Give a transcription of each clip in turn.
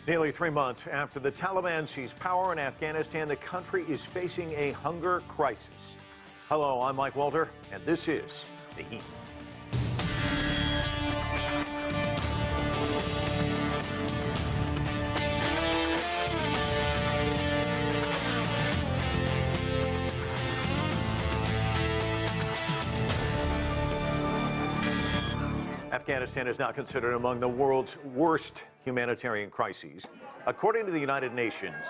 Nearly 3 months after the Taliban seized power in Afghanistan, the country is facing a hunger crisis. Hello, I'm Mike Walter, and this is The Heat. Afghanistan is now considered among the world's worst humanitarian crises. According to the United Nations,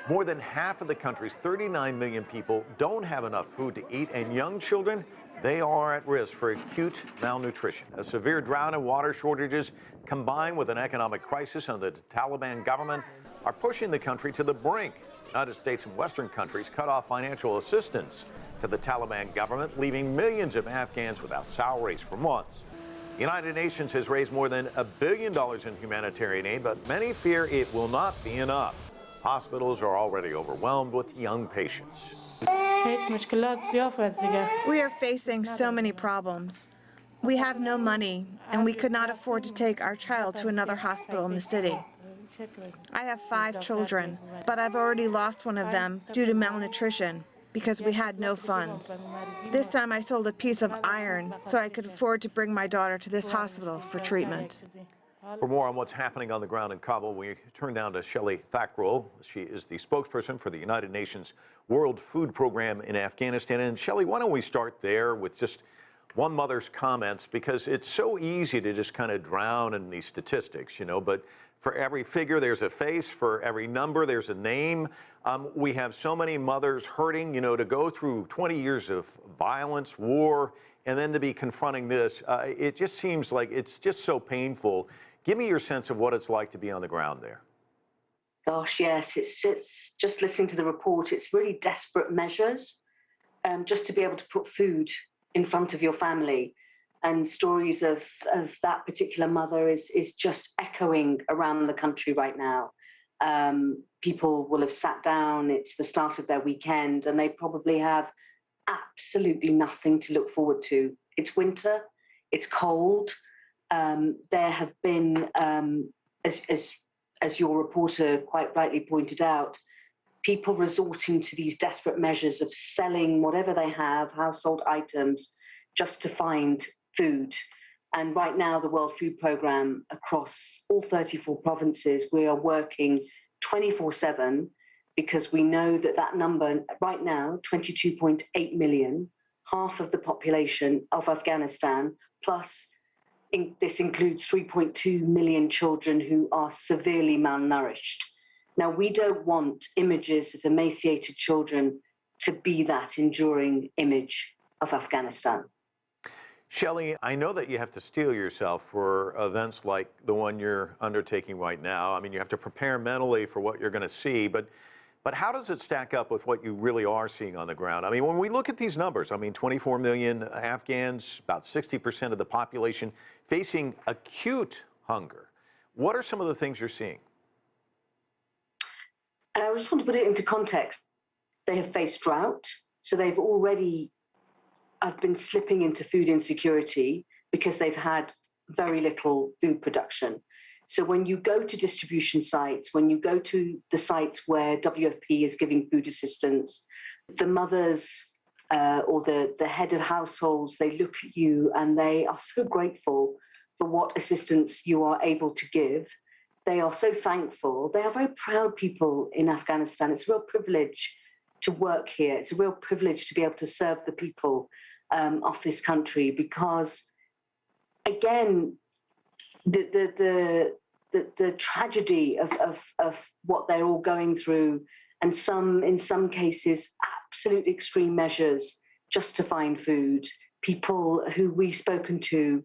more than half of the country's 39 million people don't have enough food to eat, and young children, they are at risk for acute malnutrition. A severe drought and water shortages, combined with an economic crisis under the Taliban government, are pushing the country to the brink. The United States and Western countries cut off financial assistance to the Taliban government, leaving millions of Afghans without salaries for months. The United Nations has raised more than $1 billion in humanitarian aid, but many fear it will not be enough. Hospitals are already overwhelmed with young patients. We are facing so many problems. We have no money, and we could not afford to take our child to another hospital in the city. I have 5 children, but I've already lost one of them due to malnutrition because we had no funds. This time I sold a piece of iron so I could afford to bring my daughter to this hospital for treatment. For more on what's happening on the ground in Kabul, we turn down to Shelley Thakral. She is the spokesperson for the United Nations World Food Program in Afghanistan. And Shelley, why don't we start there with just one mother's comments, because it's so easy to just kind of drown in these statistics, but for every figure, there's a face. For every number, there's a name. We have so many mothers hurting, to go through 20 years of violence, war, and then to be confronting this. It just seems like it's just so painful. Give me your sense of what it's like to be on the ground there. Gosh, yes, it's just listening to the report. It's really desperate measures just to be able to put food in front of your family. And stories of that particular mother is just echoing around the country right now. People will have sat down, it's the start of their weekend, and they probably have absolutely nothing to look forward to. It's winter, it's cold. There have been, as your reporter quite rightly pointed out, people resorting to these desperate measures of selling whatever they have, household items, just to find food. And right now, the World Food Programme across all 34 provinces, we are working 24/7 because we know that number right now, 22.8 million, half of the population of Afghanistan, plus this includes 3.2 million children who are severely malnourished. Now, we don't want images of emaciated children to be that enduring image of Afghanistan. Shelley, I know that you have to steel yourself for events like the one you're undertaking right now. I mean, you have to prepare mentally for what you're going to see, but how does it stack up with what you really are seeing on the ground? I mean, when we look at these numbers, 24 million Afghans, about 60% of the population facing acute hunger. What are some of the things you're seeing? I just want to put it into context. They have faced drought, so they've already have been slipping into food insecurity because they've had very little food production. So when you go to distribution sites, when you go to the sites where WFP is giving food assistance, the mothers or the head of households, they look at you and they are so grateful for what assistance you are able to give. They are so thankful. They are very proud people in Afghanistan. It's a real privilege to work here. It's a real privilege to be able to serve the people of this country, because again, the tragedy of what they're all going through, and in some cases absolute extreme measures just to find food. People who we've spoken to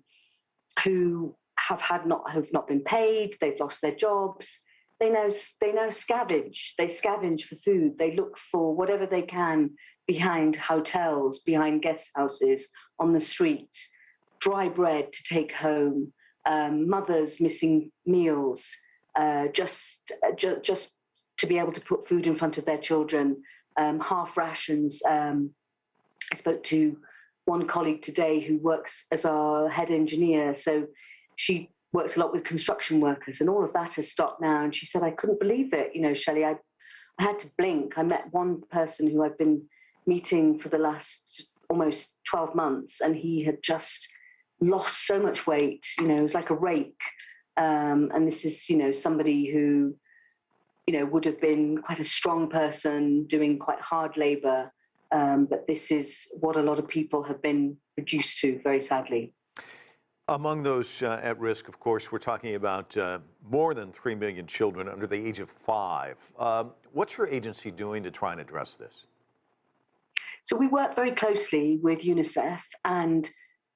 who have not been paid, they've lost their jobs. They now scavenge. They scavenge for food. They look for whatever they can behind hotels, behind guest houses, on the streets, dry bread to take home, mothers missing meals, just to be able to put food in front of their children, half rations. I spoke to one colleague today who works as our head engineer. So she works a lot with construction workers, and all of that has stopped now. And she said, I couldn't believe it, Shelley. I had to blink. I met one person who I've been meeting for the last almost 12 months, and he had just lost so much weight. It was like a rake. And this is, somebody who, would have been quite a strong person doing quite hard labor. But this is what a lot of people have been reduced to, very sadly. Among those at risk, of course, we're talking about more than 3 million children under the age of 5. What's your agency doing to try and address this? So we work very closely with UNICEF, and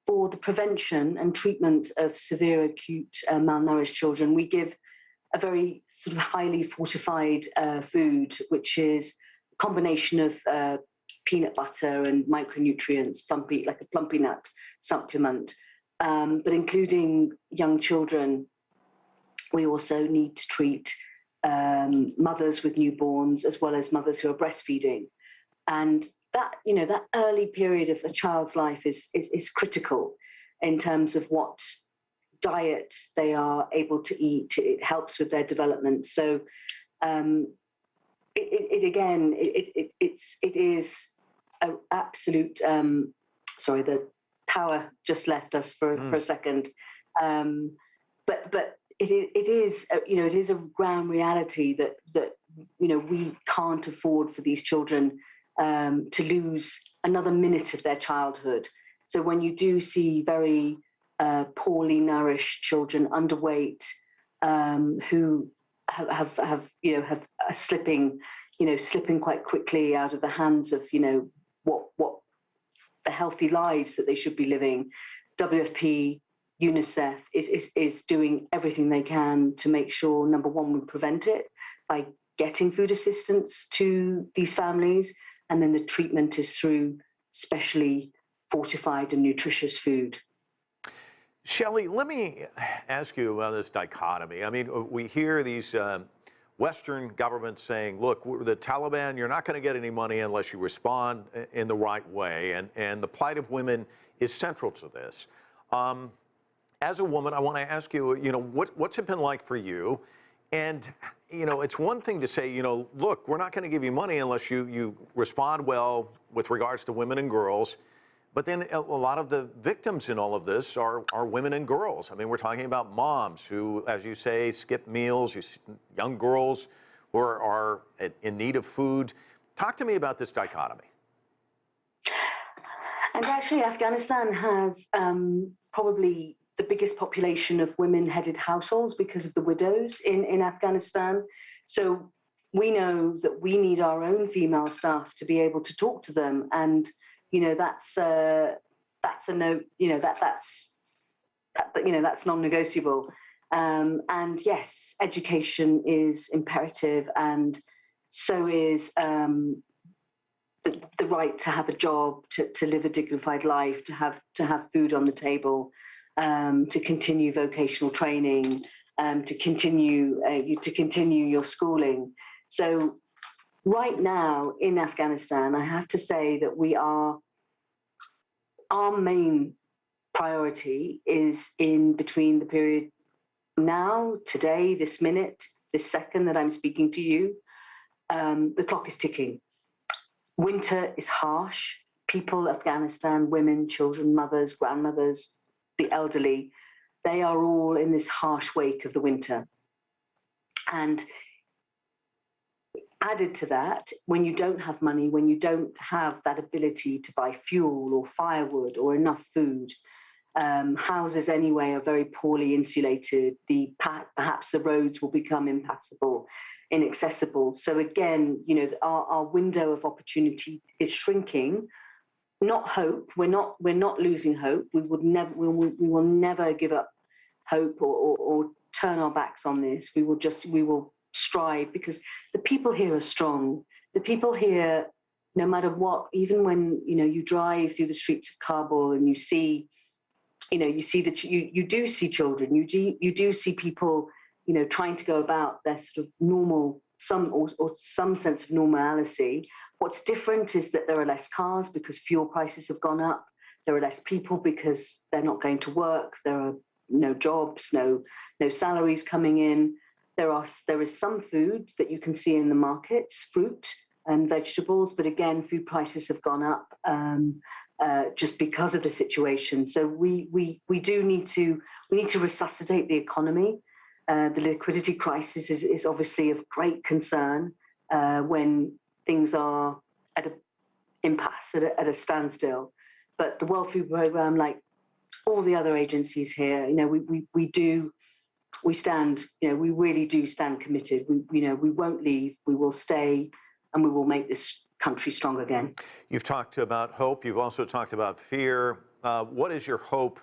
for the prevention and treatment of severe acute malnourished children, we give a very sort of highly fortified food, which is a combination of peanut butter and micronutrients, like a plumpy nut supplement. But including young children, we also need to treat mothers with newborns as well as mothers who are breastfeeding. And that, that early period of a child's life is critical in terms of what diet they are able to eat. It helps with their development. So it is an absolute, sorry, the power just left us for a second. But it is a ground reality that we can't afford for these children to lose another minute of their childhood. So when you do see very poorly nourished children, underweight, who are slipping quite quickly out of the hands of what the healthy lives that they should be living, WFP, UNICEF is doing everything they can to make sure, number one, we prevent it by getting food assistance to these families, and then the treatment is through specially fortified and nutritious food. Shelley, let me ask you about this dichotomy. I mean, we hear these Western governments saying, look, the Taliban, you're not going to get any money unless you respond in the right way. And the plight of women is central to this. As a woman, I want to ask you, what's it been like for you? And, it's one thing to say, look, we're not going to give you money unless you respond well with regards to women and girls. But then a lot of the victims in all of this are women and girls. I mean, we're talking about moms who, as you say, skip meals, young girls who are in need of food. Talk to me about this dichotomy. And actually, Afghanistan has probably the biggest population of women-headed households because of the widows in Afghanistan. So we know that we need our own female staff to be able to talk to them, and that's a note. That's non-negotiable. And yes, education is imperative, and so is the right to have a job, to live a dignified life, to have food on the table, to continue vocational training, to continue your schooling. So right now in Afghanistan, I have to say that our main priority is in between the period now, today, this minute, this second that I'm speaking to you. The clock is ticking. Winter is harsh. People, Afghanistan, women, children, mothers, grandmothers, the elderly, they are all in this harsh wake of the winter. And added to that, when you don't have money, when you don't have that ability to buy fuel or firewood or enough food, houses anyway are very poorly insulated. Perhaps the roads will become impassable, inaccessible. So again, our window of opportunity is shrinking. Not hope. We're not losing hope. We will never give up hope or turn our backs on this. We will strive, because the people here are strong. The people here, no matter what, even when you drive through the streets of Kabul and you see that you do see children, you do see people trying to go about their sort of normal, some sense of normalcy. What's different is that there are less cars because fuel prices have gone up. There are less people because they're not going to work. There are no jobs, no salaries coming in. There is some food that you can see in the markets, fruit and vegetables, but again, food prices have gone up just because of the situation. So we need to resuscitate the economy. The liquidity crisis is obviously of great concern when things are at an impasse, at a standstill. But the World Food Programme, like all the other agencies here, we stand, we really do stand committed. We won't leave, we will stay, and we will make this country strong again. You've talked about hope. You've also talked about fear. What is your hope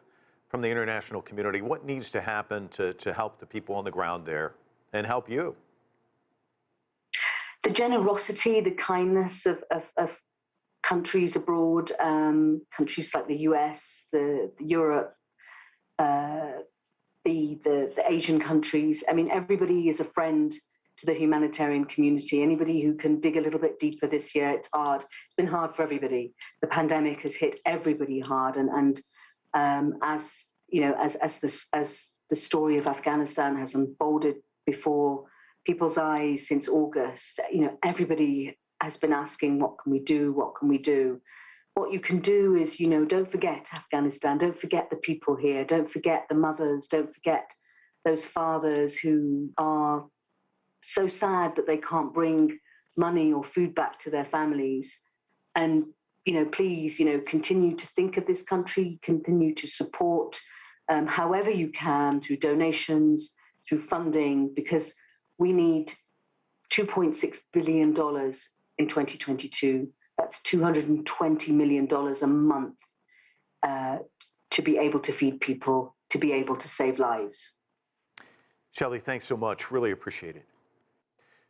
from the international community? What needs to happen to help the people on the ground there and help you? The generosity, the kindness of countries abroad, countries like the US, the Europe, the Asian countries. I mean, everybody is a friend to the humanitarian community. Anybody who can dig a little bit deeper this year, it's hard. It's been hard for everybody. The pandemic has hit everybody hard, and as the story of Afghanistan has unfolded before people's eyes since August, everybody has been asking, what can we do? What can we do? What you can do is, don't forget Afghanistan. Don't forget the people here. Don't forget the mothers. Don't forget those fathers who are so sad that they can't bring money or food back to their families. And, please, continue to think of this country, continue to support however you can, through donations, through funding, because we need $2.6 billion in 2022. That's $220 million a month to be able to feed people, to be able to save lives. Shelley, thanks so much. Really appreciate it.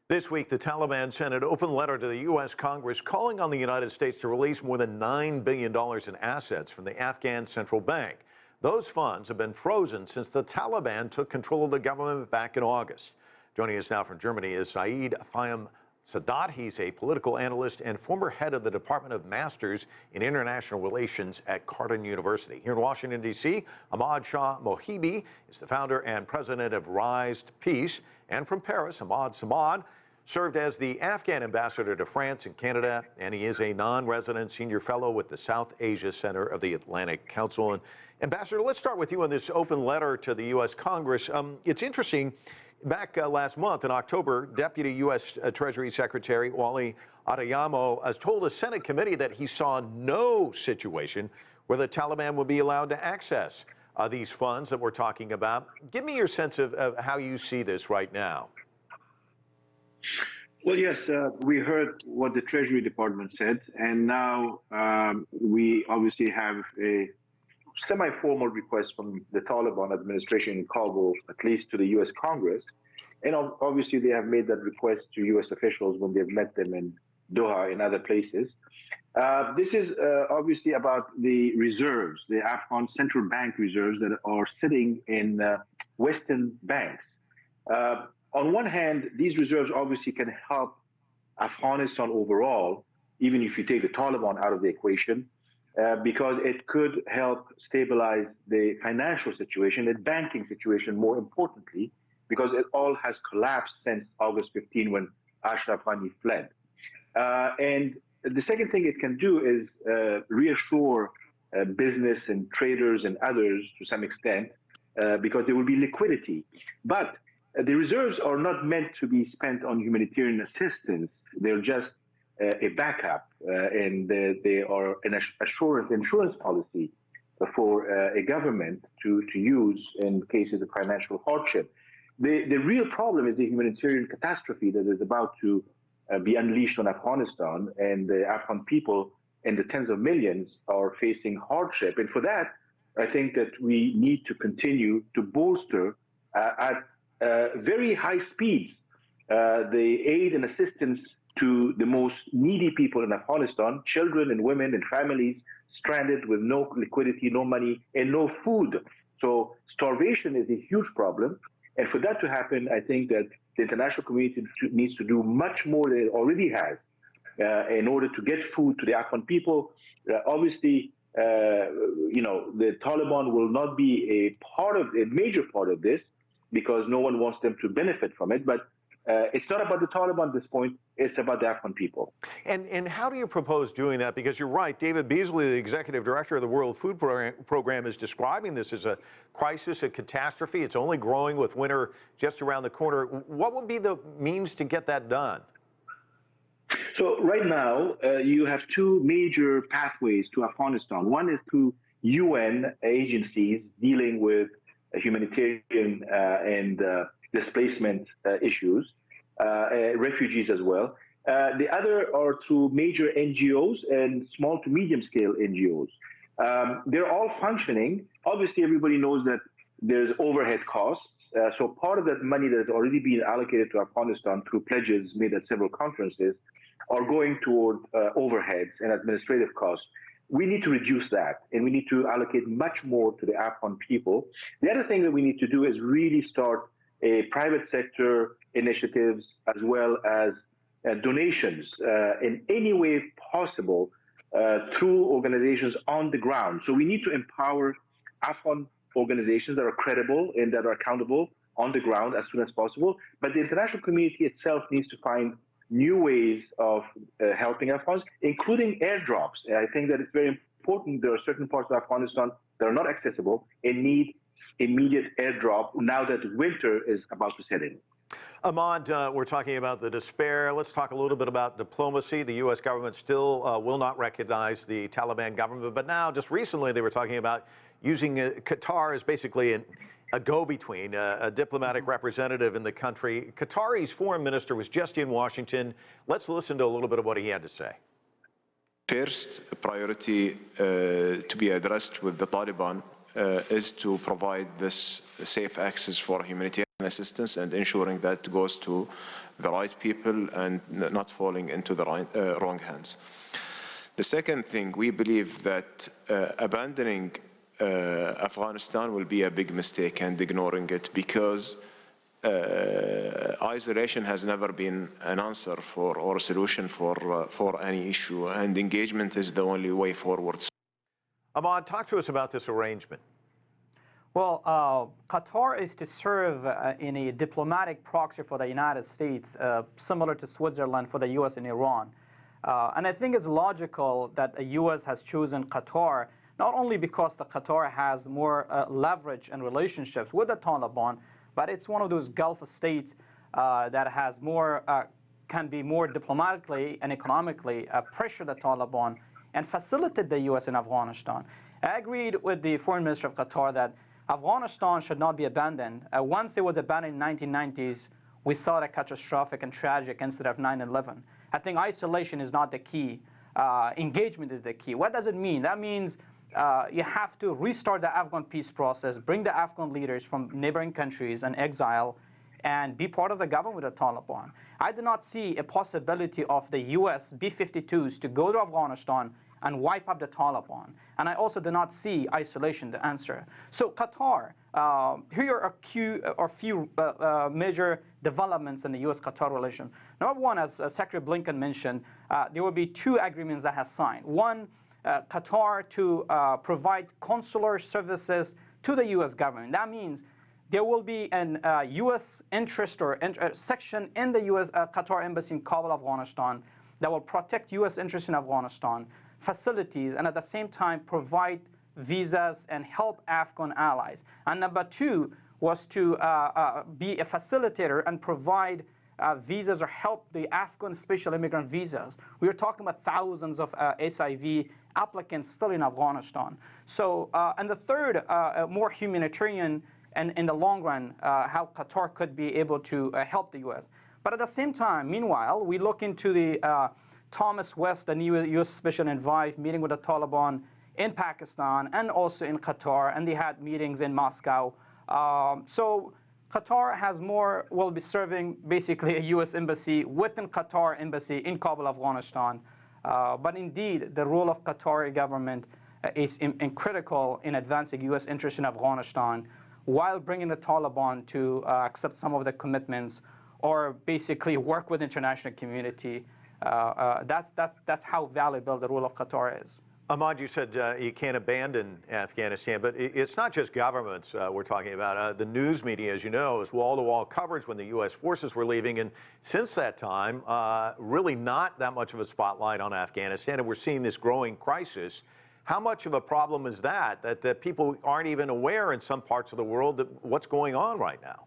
This week, the Taliban sent an open letter to the U.S. Congress calling on the United States to release more than $9 billion in assets from the Afghan central bank. Those funds have been frozen since the Taliban took control of the government back in August. Joining us now from Germany is Saeed Fahim Sadat. He's a political analyst and former head of the Department of Masters in International Relations at Carleton University. Here in Washington, D.C., Ahmad Shah Mohibi is the founder and president of Rise to Peace. And from Paris, Ahmad Samad served as the Afghan ambassador to France and Canada, and he is a non-resident senior fellow with the South Asia Center of the Atlantic Council. And Ambassador, let's start with you on this open letter to the U.S. Congress. It's interesting. Back last month in October, Deputy U.S. Treasury Secretary Wally Adeyemo has told a Senate committee that he saw no situation where the Taliban would be allowed to access these funds that we're talking about. Give me your sense of how you see this right now. Well, yes, we heard what the Treasury Department said, and now we obviously have a semi-formal request from the Taliban administration in Kabul, at least to the U.S. Congress. And obviously they have made that request to U.S. officials when they've met them in Doha and other places. This is obviously about the reserves, the Afghan central bank reserves that are sitting in Western banks. On one hand, these reserves obviously can help Afghanistan overall, even if you take the Taliban out of the equation, because it could help stabilize the financial situation, the banking situation more importantly, because it all has collapsed since August 15 when Ashraf Ghani fled. And the second thing it can do is reassure business and traders and others to some extent, because there will be liquidity. But the reserves are not meant to be spent on humanitarian assistance. They're just a backup, and they are an insurance policy for a government to use in cases of financial hardship. The real problem is the humanitarian catastrophe that is about to be unleashed on Afghanistan, and the Afghan people and the tens of millions are facing hardship. And for that, I think that we need to continue to bolster at very high speeds the aid and assistance to the most needy people in Afghanistan, children and women and families stranded with no liquidity, no money, and no food. So starvation is a huge problem. And for that to happen, I think that the international community needs to do much more than it already has in order to get food to the Afghan people. Obviously, the Taliban will not be a major part of this because no one wants them to benefit from it. But it's not about the Taliban at this point. It's about the Afghan people. And how do you propose doing that? Because you're right, David Beasley, the executive director of the World Food Program, is describing this as a crisis, a catastrophe. It's only growing with winter just around the corner. What would be the means to get that done? So right now, you have two major pathways to Afghanistan. One is through UN agencies dealing with humanitarian and displacement issues, refugees as well. The other are through major NGOs and small to medium scale NGOs. They're all functioning. Obviously, everybody knows that there's overhead costs. So part of that money that has already been allocated to Afghanistan through pledges made at several conferences are going toward overheads and administrative costs. We need to reduce that, and we need to allocate much more to the Afghan people. The other thing that we need to do is really start a private sector initiatives as well as donations in any way possible through organizations on the ground. So we need to empower Afghan organizations that are credible and that are accountable on the ground as soon as possible. But the international community itself needs to find new ways of helping Afghans, including airdrops. And I think that it's very important. There are certain parts of Afghanistan that are not accessible and need immediate airdrop now that winter is about to set in. Ahmad, we're talking about the despair. Let's talk a little bit about diplomacy. The U.S. government still will not recognize the Taliban government, but now, just recently, they were talking about using Qatar as basically a go-between, a diplomatic representative in the country. Qatari's foreign minister was just in Washington. Let's listen to a little bit of what he had to say. First priority to be addressed with the Taliban is to provide this safe access for humanitarian assistance and ensuring that goes to the right people and not falling into the wrong hands. The second thing, we believe that abandoning Afghanistan will be a big mistake and ignoring it, because isolation has never been an answer for or a solution for any issue, and engagement is the only way forward. Ahmad, talk to us about this arrangement. Well, Qatar is to serve in a diplomatic proxy for the United States, similar to Switzerland for the U.S. and Iran. And I think it's logical that the U.S. has chosen Qatar, not only because the Qatar has more leverage and relationships with the Taliban, but it's one of those Gulf states that has more, can be more diplomatically and economically pressure the Taliban and facilitate the U.S. in Afghanistan. I agreed with the foreign minister of Qatar that Afghanistan should not be abandoned. Once it was abandoned in the 1990s, we saw the catastrophic and tragic incident of 9/11. I think isolation is not the key. Engagement is the key. What does it mean? That means you have to restart the Afghan peace process, bring the Afghan leaders from neighboring countries and exile, and be part of the government with the Taliban. I do not see a possibility of the U.S. B-52s to go to Afghanistan and wipe up the Taliban. And I also do not see isolation the answer. So Qatar, here are a few major developments in the U.S.-Qatar relation. Number one, as Secretary Blinken mentioned, there will be two agreements that have signed. One, Qatar to provide consular services to the U.S. government. That means there will be an U.S. interest or section in the U.S. Qatar embassy in Kabul, Afghanistan, that will protect U.S. interests in Afghanistan, facilities, and at the same time provide visas and help Afghan allies. And number two was to be a facilitator and provide visas or help the Afghan special immigrant visas. We are talking about thousands of SIV applicants still in Afghanistan. So, and the third, more humanitarian, and in the long run, how Qatar could be able to help the U.S. But at the same time, meanwhile, we look into the Thomas West, the new U.S. Special Envoy, meeting with the Taliban in Pakistan and also in Qatar, and they had meetings in Moscow. So Qatar has more, will be serving basically a U.S. embassy within Qatar embassy in Kabul, Afghanistan. But indeed, the role of Qatari government is critical in advancing U.S. interests in Afghanistan, while bringing the Taliban to accept some of the commitments or basically work with the international community. That's how valuable the role of Qatar is. Ahmad, you said you can't abandon Afghanistan, but it's not just governments we're talking about. The news media, as you know, is wall-to-wall coverage when the U.S. forces were leaving. And since that time, really not that much of a spotlight on Afghanistan. And we're seeing this growing crisis. How much of a problem is that people aren't even aware in some parts of the world that what's going on right now?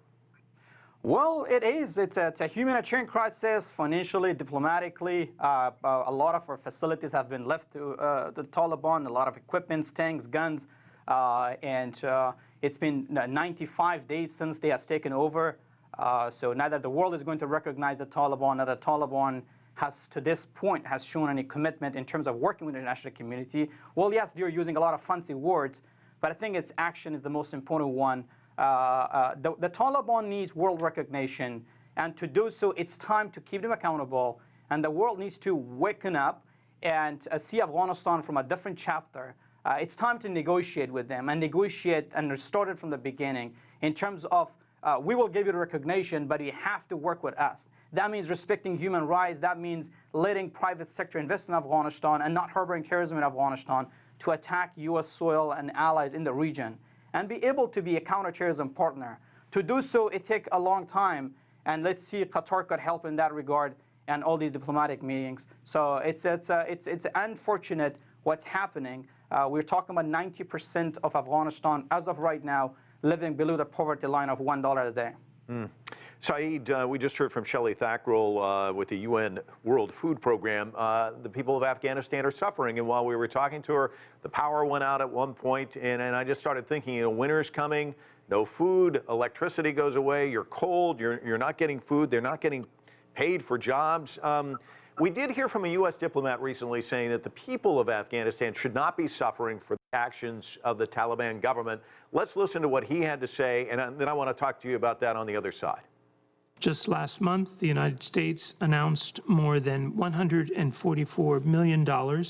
Well, it is. It's a humanitarian crisis, financially, diplomatically. A lot of our facilities have been left to the Taliban, a lot of equipment, tanks, guns, and it's been 95 days since they have taken over. So neither the world is going to recognize the Taliban, neither the Taliban has, to this point, has shown any commitment in terms of working with the international community. Well, yes, they're using a lot of fancy words, but I think its action is the most important one. The Taliban needs world recognition, and to do so, it's time to keep them accountable, and the world needs to waken up and see Afghanistan from a different chapter. It's time to negotiate with them and negotiate and start it from the beginning in terms of we will give you the recognition, but you have to work with us. That means respecting human rights. That means letting private sector invest in Afghanistan and not harboring terrorism in Afghanistan to attack U.S. soil and allies in the region, and be able to be a counterterrorism partner. To do so, it takes a long time, and let's see if Qatar could help in that regard and all these diplomatic meetings. So it's unfortunate what's happening. We're talking about 90% of Afghanistan, as of right now, living below the poverty line of $1 a day. Saeed, we just heard from Shelley Thakral with the UN World Food Program. The people of Afghanistan are suffering, and while we were talking to her, the power went out at one point, and I just started thinking, you know, winter's coming, no food, electricity goes away, you're cold, you're not getting food, they're not getting paid for jobs. We did hear from a U.S. diplomat recently saying that the people of Afghanistan should not be suffering for the actions of the Taliban government. Let's listen to what he had to say, and then I want to talk to you about that on the other side. Just last month, the United States announced more than $144 million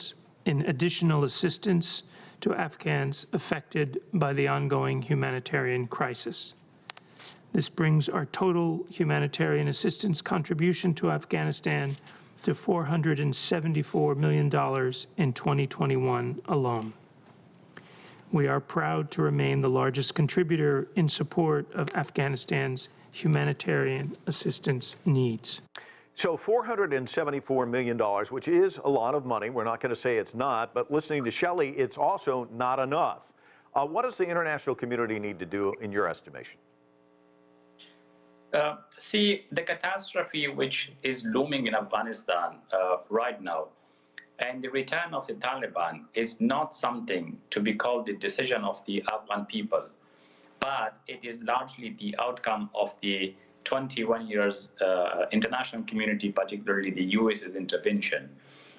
in additional assistance to Afghans affected by the ongoing humanitarian crisis. This brings our total humanitarian assistance contribution to Afghanistan to $474 million in 2021 alone. We are proud to remain the largest contributor in support of Afghanistan's humanitarian assistance needs. So $474 million, which is a lot of money. We're not going to say it's not, but listening to Shelley, it's also not enough. What does the international community need to do, in your estimation? See, the catastrophe which is looming in Afghanistan right now, and the return of the Taliban is not something to be called the decision of the Afghan people, but it is largely the outcome of the 21 years international community, particularly the US's intervention.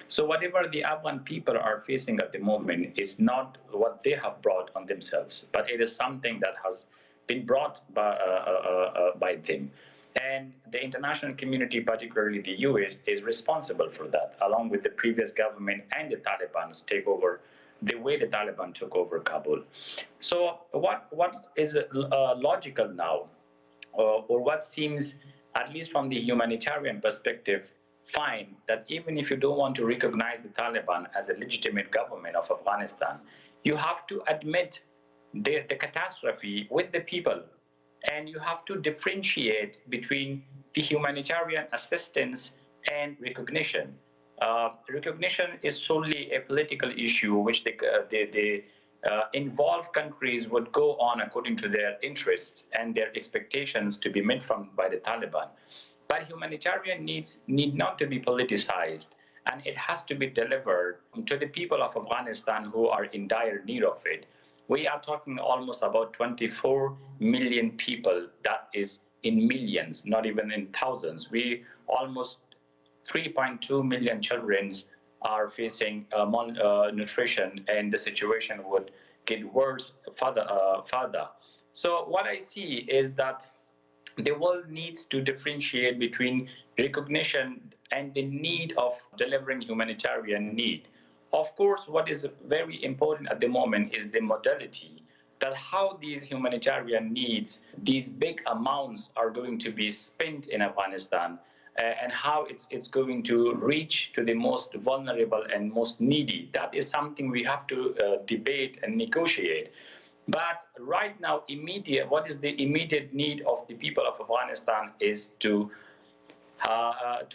So whatever the Afghan people are facing at the moment is not what they have brought on themselves, but it is something that has been brought by them. And the international community, particularly the US, is responsible for that, along with the previous government and the Taliban's takeover, the way the Taliban took over Kabul. So what is logical now, or what seems, at least from the humanitarian perspective, fine, that even if you don't want to recognize the Taliban as a legitimate government of Afghanistan, you have to admit the catastrophe with the people, and you have to differentiate between the humanitarian assistance and recognition. Recognition is solely a political issue which the involved countries would go on according to their interests and their expectations to be met by the Taliban. But humanitarian needs need not to be politicized, and it has to be delivered to the people of Afghanistan who are in dire need of it. We are talking almost about 24 million people. That is in millions, not even in thousands. We almost 3.2 million children are facing malnutrition, and the situation would get worse further. So what I see is that the world needs to differentiate between recognition and the need of delivering humanitarian need. Of course, what is very important at the moment is the modality, that how these humanitarian needs, these big amounts are going to be spent in Afghanistan. and how it's going to reach to the most vulnerable and most needy. That is something we have to debate and negotiate. But right now, what is the immediate need of the people of Afghanistan is to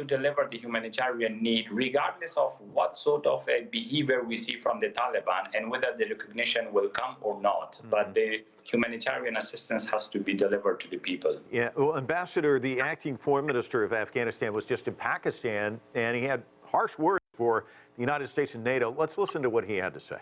deliver the humanitarian need, regardless of what sort of a behavior we see from the Taliban and whether the recognition will come or not. Mm-hmm. But the humanitarian assistance has to be delivered to the people. Yeah, well, Ambassador, the acting foreign minister of Afghanistan was just in Pakistan, and he had harsh words for the United States and NATO. Let's listen to what he had to say.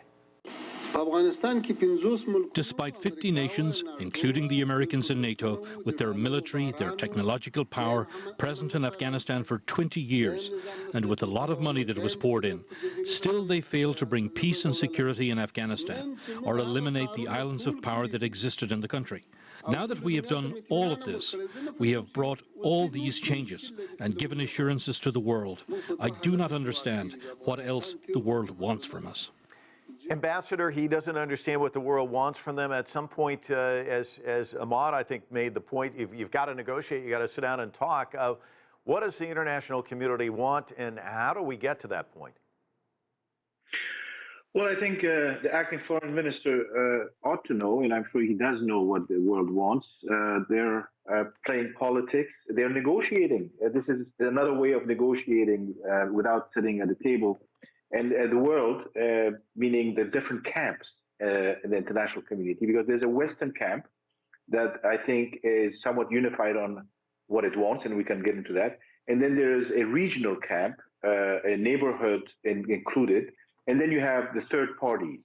Despite 50 nations, including the Americans and NATO, with their military, their technological power, present in Afghanistan for 20 years, and with a lot of money that was poured in, still they failed to bring peace and security in Afghanistan, or eliminate the islands of power that existed in the country. Now that we have done all of this, we have brought all these changes and given assurances to the world. I do not understand what else the world wants from us. Ambassador, he doesn't understand what the world wants from them. At some point, as Ahmad, I think, made the point, you've got to negotiate, you've got to sit down and talk. What does the international community want, and how do we get to that point? Well, I think the acting foreign minister ought to know, and I'm sure he does know what the world wants. They're playing politics. They're negotiating. This is another way of negotiating without sitting at the table. And the world, meaning the different camps in the international community, because there's a Western camp that I think is somewhat unified on what it wants, and we can get into that. And then there's a regional camp, a neighborhood included, and then you have the third parties.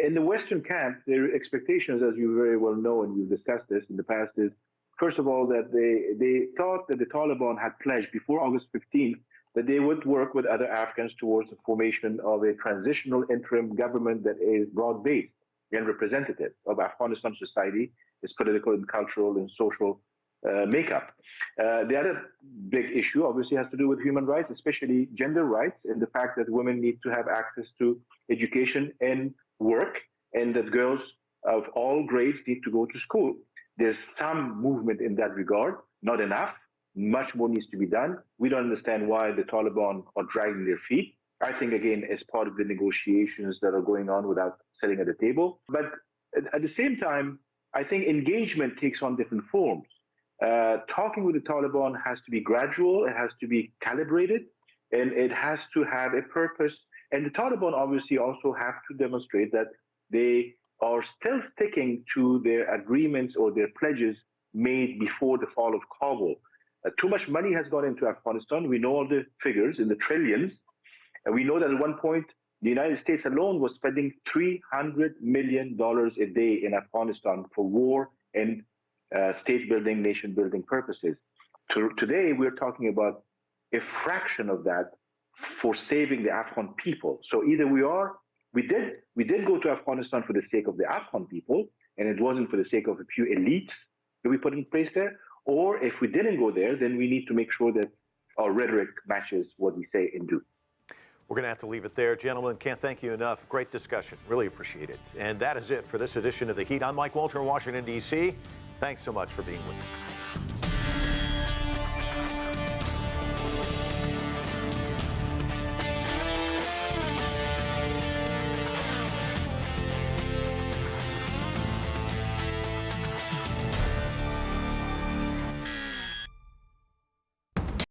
In the Western camp, their expectations, as you very well know, and we've discussed this in the past, is, first of all, that they thought that the Taliban had pledged before August 15th that they would work with other Afghans towards the formation of a transitional interim government that is broad-based and representative of Afghanistan society, its political and cultural and social makeup. The other big issue obviously has to do with human rights, especially gender rights, and the fact that women need to have access to education and work, and that girls of all grades need to go to school. There's some movement in that regard, not enough. Much more needs to be done. We don't understand why the Taliban are dragging their feet. I think, again, as part of the negotiations that are going on without sitting at the table. But at the same time, I think engagement takes on different forms. Talking with the Taliban has to be gradual, it has to be calibrated, and it has to have a purpose. And the Taliban obviously also have to demonstrate that they are still sticking to their agreements or their pledges made before the fall of Kabul. Too much money has gone into Afghanistan. We know all the figures in the trillions. And we know that at one point, the United States alone was spending $300 million a day in Afghanistan for war and state building, nation building purposes. Today, we're talking about a fraction of that for saving the Afghan people. So either we did go to Afghanistan for the sake of the Afghan people, and it wasn't for the sake of a few elites that we put in place there. Or if we didn't go there, then we need to make sure that our rhetoric matches what we say and do. We're going to have to leave it there. Gentlemen, can't thank you enough. Great discussion. Really appreciate it. And that is it for this edition of The Heat. I'm Mike Walter in Washington, D.C. Thanks so much for being with us.